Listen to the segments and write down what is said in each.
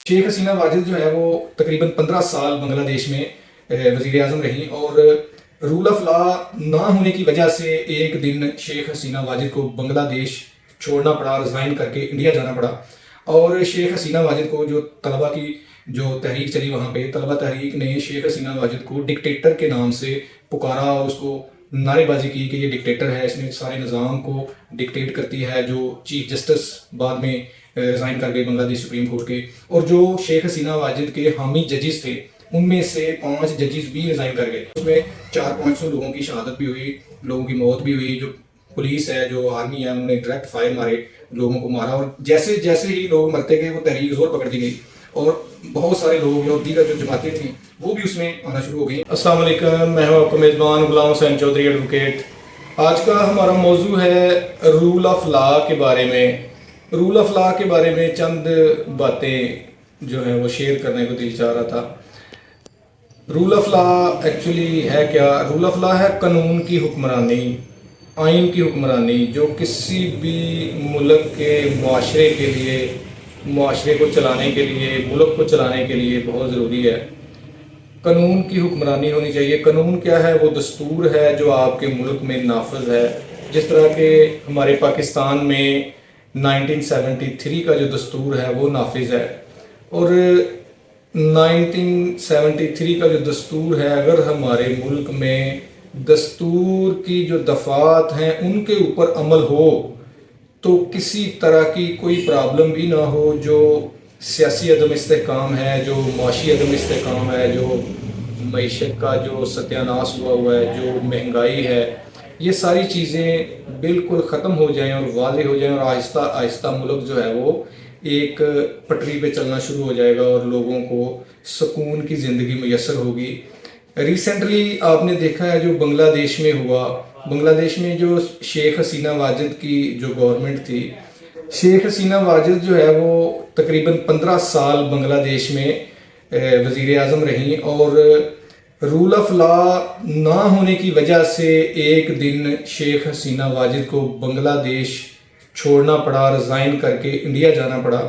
शेख हसीना वाजिद जो है वो तकरीबन 15 साल बांग्लादेश में वज़ीर आज़म रहीं और रूल ऑफ लॉ ना होने की वजह से एक दिन शेख हसीना वाजिद को बांग्लादेश छोड़ना पड़ा, रिज़ाइन करके इंडिया जाना पड़ा। और शेख हसीना वाजिद को जो तलबा की जो तहरीक चली वहाँ पे, तलबा तहरीक ने शेख हसीना वाजिद को डिक्टेटर के नाम से पुकारा और उसको नारेबाजी की कि ये डिक्टेटर है, इसने सारे निज़ाम को डिक्टेट करती है। जो चीफ जस्टिस बाद में रिज़ाइन कर गए बांग्लादेश सुप्रीम कोर्ट के, और जो शेख हसीना वाजिद के हामी जजेस थे उनमें से 5 जजेस भी रिज़ाइन कर गए। उसमें 400-500 लोगों की शहादत भी हुई, लोगों की मौत भी हुई। जो पुलिस है, जो आर्मी है, उन्होंने डायरेक्ट फायर मारे, लोगों को मारा। और जैसे जैसे ही लोग मरते गए वो तहरीक जोर पकड़ती गई और बहुत सारे लोग और दीगर जो जमातें थी वो भी उसमें आना शुरू हो गई। अस्सलाम वालेकुम, मैं हूं आपका मेज़बान गुलाम हुसैन चौधरी एडवोकेट। आज का हमारा मौजू है रूल ऑफ लॉ के बारे में। रूल ऑफ लॉ के बारे में चंद बातें जो है वो शेयर करने को दिल चाह रहा था। रूल ऑफ लॉ एक्चुअली है क्या? रूल ऑफ लॉ है कानून की हुक्मरानी, आइन की हुक्मरानी, जो किसी भी मुल्क के मुआशरे के लिए, मुआशरे को चलाने के लिए, मुल्क को चलाने के लिए बहुत ज़रूरी है। कानून की हुक्मरानी होनी चाहिए। कानून क्या है? वो दस्तूर है जो आपके मुल्क में नाफज है। जिस तरह के हमारे पाकिस्तान में 1973 का जो दस्तूर है वो नाफिज है, और 1973 का जो दस्तूर है, अगर हमारे मुल्क में दस्तूर की जो दफ़ात हैं उनके ऊपर अमल हो तो किसी तरह की कोई प्रॉब्लम भी ना हो। जो सियासी अदम इस्तेहकाम है, जो माशी अदम इस्तेहकाम है, जो मईशत का जो सत्यानाश हुआ है, जो महंगाई है, ये सारी चीज़ें बिल्कुल ख़त्म हो जाएं और वाज़ेह हो जाएं, और आहिस्ता आहिस्ता मुल्क जो है वो एक पटरी पे चलना शुरू हो जाएगा और लोगों को सुकून की ज़िंदगी मुयस्सर होगी। रिसेंटली आपने देखा है जो बांग्लादेश में हुआ, बांग्लादेश में जो शेख हसीना वाजिद की जो गवर्नमेंट थी, शेख हसीना वाजिद जो है वो तकरीबन 15 साल बांग्लादेश में वज़ीर आज़म रहीं और रूल ऑफ लॉ ना होने की वजह से एक दिन शेख हसीना वाजिद को बांग्लादेश छोड़ना पड़ा, रिज़ाइन करके इंडिया जाना पड़ा।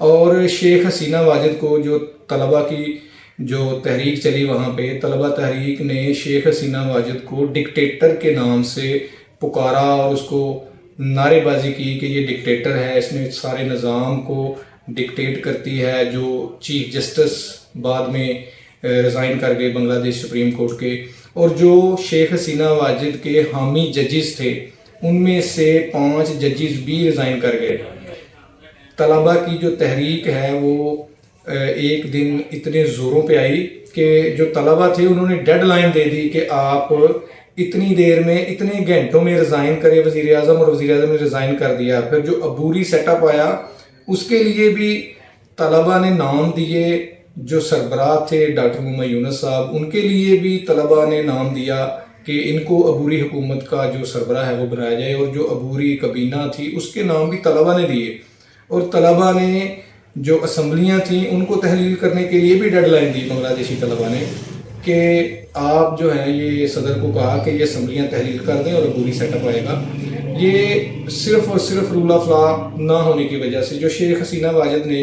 और शेख हसीना वाजिद को जो तलबा की जो तहरीक चली वहाँ पे, तलबा तहरीक ने शेख हसीना वाजिद को डिक्टेटर के नाम से पुकारा और उसको नारेबाजी की कि ये डिक्टेटर है, इसने सारे निज़ाम को डिक्टेट करती है। जो चीफ जस्टिस बाद में रिज़ाइन कर गए बांग्लादेश सुप्रीम कोर्ट के, और जो शेख हसीना वाजिद के हामी जजेस थे उनमें से 5 जजेस भी रिज़ाइन कर गए। तलबा की जो तहरीक है वो एक दिन इतने ज़ोरों पे आई कि जो तलबा थे उन्होंने डेडलाइन दे दी कि आप इतनी देर में, इतने घंटों में रिज़ाइन करें वज़ीर आज़म, और वज़ीर आज़म ने रिज़ाइन कर दिया। फिर जो अबूरी सेटअप आया उसके लिए भी तलबा ने नाम दिए। जो सरबराह थे डॉक्टर मोहम्मद यूनुस साहब, उनके लिए भी तलबा ने नाम दिया कि इनको अबूरी हुकूमत का जो सरबराह है वो बनाया जाए, और जो अबूरी कबीना थी उसके नाम भी तलबा ने दिए। और तलबा ने जो असम्बलियाँ थीं उनको तहलील करने के लिए भी डेडलाइन दी बांग्लादेशी तलबा ने कि आप जो है ये सदर को कहा कि ये असम्बलियाँ तहलील कर दें और अबूरी सेटअप आएगा। ये सिर्फ़ और सिर्फ रूल ऑफ लॉ ना होने की वजह से, जो शेख हसीना वाजिद ने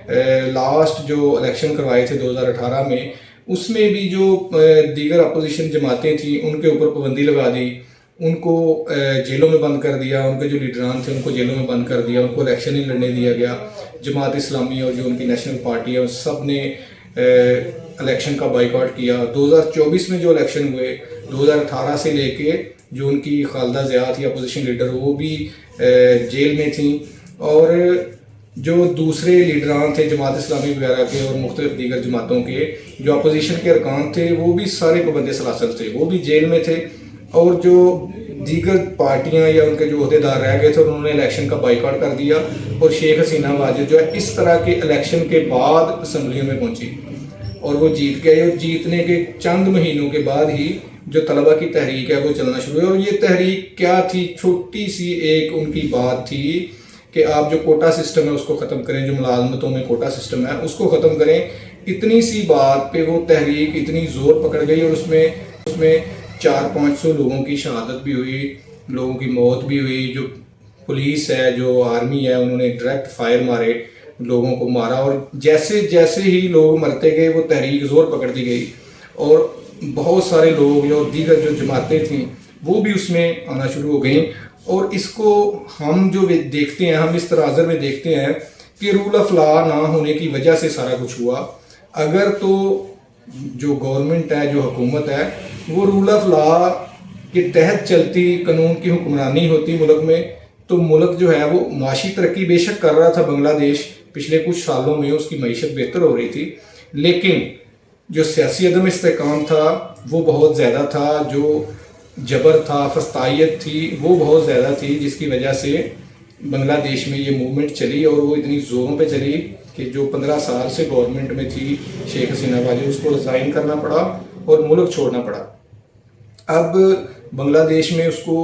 लास्ट जो इलेक्शन करवाए थे 2018 में, उसमें भी जो दीगर अपोजिशन जमातें थी उनके ऊपर पाबंदी लगा दी, उनको जेलों में बंद कर दिया, उनके जो लीडरान थे उनको जेलों में बंद कर दिया, उनको इलेक्शन ही लड़ने दिया गया। जमात इस्लामी और जो उनकी नेशनल पार्टी है उस सब ने इलेक्शन का बाइकआउट किया। 2024 में जो इलेक्शन हुए, 2018 से लेके जो उनकी खालिदा ज़िया थी अपोजिशन लीडर, वो भी जेल में थी, और जो दूसरे लीडरान थे जमात इस्लामी वगैरह के और मुख्तलिफ दीगर जमातों के जो अपोजिशन के अरकान थे वो भी सारे पाबंद सलासल थे, वो भी जेल में थे। और जो दीगर पार्टियां या उनके जो अहदेदार रह गए थे उन्होंने इलेक्शन का बाइकआउट कर दिया, और शेख हसीना वाजिद जो है इस तरह के इलेक्शन के बाद असम्बलियों में पहुंची और वो जीत गए। और जीतने के चंद महीनों के बाद ही जो तलबा की तहरीक है वो चलना शुरू हुई। और ये तहरीक क्या थी? छोटी सी एक उनकी बात थी कि आप जो कोटा सिस्टम है उसको ख़त्म करें, जो मुलाजमतों में कोटा सिस्टम है उसको ख़त्म करें। इतनी सी बात पे वो तहरीक इतनी ज़ोर पकड़ गई और उसमें 400-500 लोगों की शहादत भी हुई, लोगों की मौत भी हुई। जो पुलिस है, जो आर्मी है, उन्होंने डायरेक्ट फायर मारे, لوگوں کو مارا، اور جیسے جیسے ہی لوگ مرتے گئے وہ تحریک زور پکڑتی گئی، اور بہت سارے لوگ اور دیگر جو جماعتیں تھیں وہ بھی اس میں آنا شروع ہو گئیں۔ اور اس کو ہم جو دیکھتے ہیں، ہم اس تناظر میں دیکھتے ہیں کہ رول آف لا نہ ہونے کی وجہ سے سارا کچھ ہوا۔ اگر تو جو گورنمنٹ ہے، جو حکومت ہے، وہ رول آف لا کے تحت چلتی، قانون کی حکمرانی ہوتی ملک میں، تو ملک جو ہے وہ معاشی ترقی بے شک کر رہا تھا۔ بنگلہ دیش پچھلے کچھ سالوں میں اس کی معیشت بہتر ہو رہی تھی، لیکن جو سیاسی عدم استحکام تھا وہ بہت زیادہ تھا، جو جبر تھا، فسطائیت تھی، وہ بہت زیادہ تھی، جس کی وجہ سے بنگلہ دیش میں یہ موومنٹ چلی، اور وہ اتنی زوروں پہ چلی کہ جو 15 سال سے گورنمنٹ میں تھی شیخ حسینہ واجد، اس کو ریزائن کرنا پڑا اور ملک چھوڑنا پڑا۔ اب بنگلہ دیش میں اس کو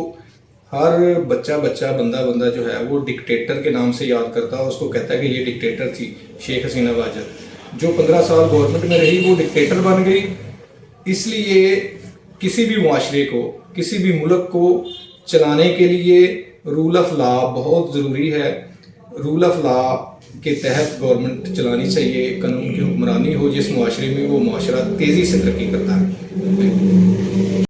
ہر بچہ بندہ جو ہے وہ ڈکٹیٹر کے نام سے یاد کرتا ہے، اس کو کہتا ہے کہ یہ ڈکٹیٹر تھی شیخ حسینہ واجد، جو 15 سال گورنمنٹ میں رہی وہ ڈکٹیٹر بن گئی۔ اس لیے کسی بھی معاشرے کو، کسی بھی ملک کو چلانے کے لیے رول آف لا بہت ضروری ہے۔ رول آف لا کے تحت گورنمنٹ چلانی چاہیے، قانون کی حکمرانی ہو جس معاشرے میں، وہ معاشرہ تیزی سے ترقی کرتا ہے۔